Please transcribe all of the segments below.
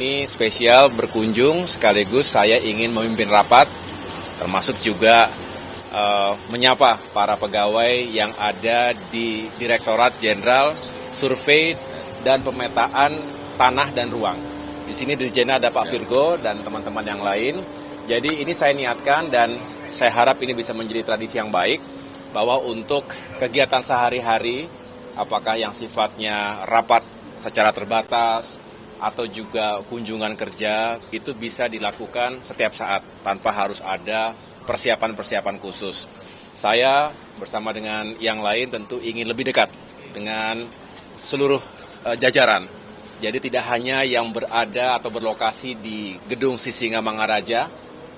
Ini spesial berkunjung sekaligus saya ingin memimpin rapat, termasuk juga menyapa para pegawai yang ada di Direktorat Jenderal Survei dan Pemetaan Tanah dan Ruang. Di sini Dirjennya ada Pak Virgo dan teman-teman yang lain. Jadi ini saya niatkan dan saya harap ini bisa menjadi tradisi yang baik, bahwa untuk kegiatan sehari-hari, apakah yang sifatnya rapat secara terbatas, atau juga kunjungan kerja, itu bisa dilakukan setiap saat tanpa harus ada persiapan-persiapan khusus. Saya bersama dengan yang lain tentu ingin lebih dekat dengan seluruh jajaran. Jadi tidak hanya yang berada atau berlokasi di gedung Sisingamangaraja,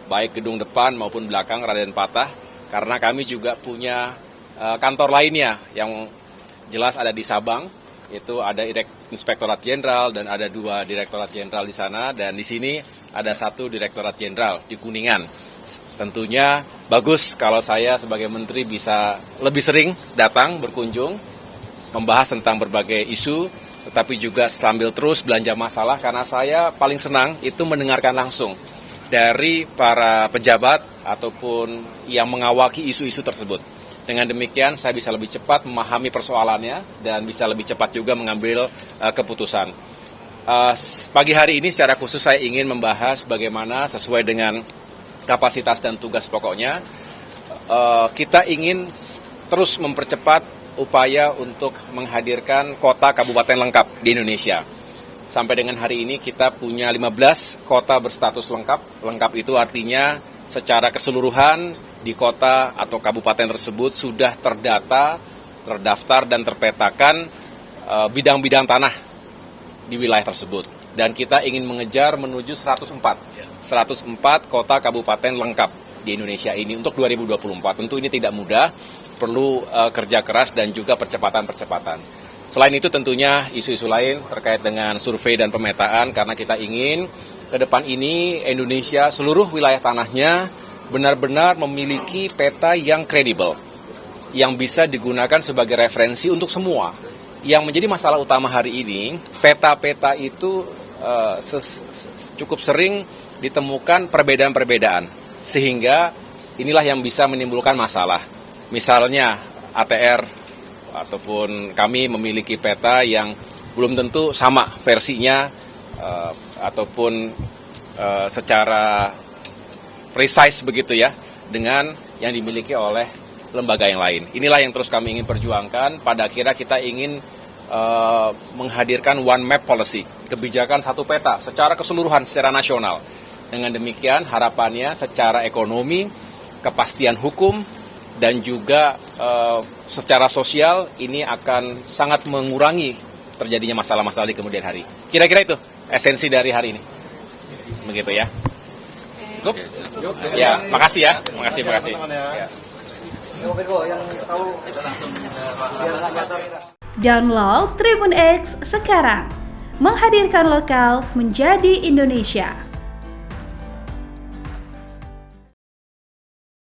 baik gedung depan maupun belakang Raden Patah, karena kami juga punya kantor lainnya yang jelas ada di Sabang. Itu ada Inspektorat Jenderal dan ada 2 Direktorat Jenderal di sana, dan di sini ada 1 Direktorat Jenderal di Kuningan. Tentunya bagus kalau saya sebagai Menteri bisa lebih sering datang berkunjung, membahas tentang berbagai isu, tetapi juga sambil terus belanja masalah, karena saya paling senang itu mendengarkan langsung dari para pejabat ataupun yang mengawaki isu-isu tersebut. Dengan demikian saya bisa lebih cepat memahami persoalannya dan bisa lebih cepat juga mengambil keputusan. Pagi hari ini secara khusus saya ingin membahas bagaimana sesuai dengan kapasitas dan tugas pokoknya, kita ingin terus mempercepat upaya untuk menghadirkan kota kabupaten lengkap di Indonesia. Sampai dengan hari ini kita punya 15 kota berstatus lengkap. Lengkap itu artinya secara keseluruhan di kota atau kabupaten tersebut sudah terdata, terdaftar dan terpetakan bidang-bidang tanah di wilayah tersebut. Dan kita ingin mengejar menuju 104 kota kabupaten lengkap di Indonesia ini untuk 2024. Tentu ini tidak mudah, perlu kerja keras dan juga percepatan-percepatan. Selain itu tentunya isu-isu lain terkait dengan survei dan pemetaan, karena kita ingin ke depan ini Indonesia seluruh wilayah tanahnya benar-benar memiliki peta yang kredibel, yang bisa digunakan sebagai referensi untuk semua. Yang menjadi masalah utama hari ini, peta-peta itu cukup sering ditemukan perbedaan-perbedaan, sehingga inilah yang bisa menimbulkan masalah. Misalnya ATR ataupun kami memiliki peta yang belum tentu sama versinya ataupun secara precise begitu ya dengan yang dimiliki oleh lembaga yang lain. Inilah yang terus kami ingin perjuangkan. Pada akhirnya kita ingin menghadirkan one map policy, kebijakan satu peta secara keseluruhan secara nasional. Dengan demikian harapannya secara ekonomi, kepastian hukum, dan juga secara sosial ini akan sangat mengurangi terjadinya masalah-masalah di kemudian hari. Kira-kira itu esensi dari hari ini. Begitu ya. Cukup? Ya, makasih ya. Makasih. Ya. Download Tribun X sekarang. Menghadirkan lokal menjadi Indonesia.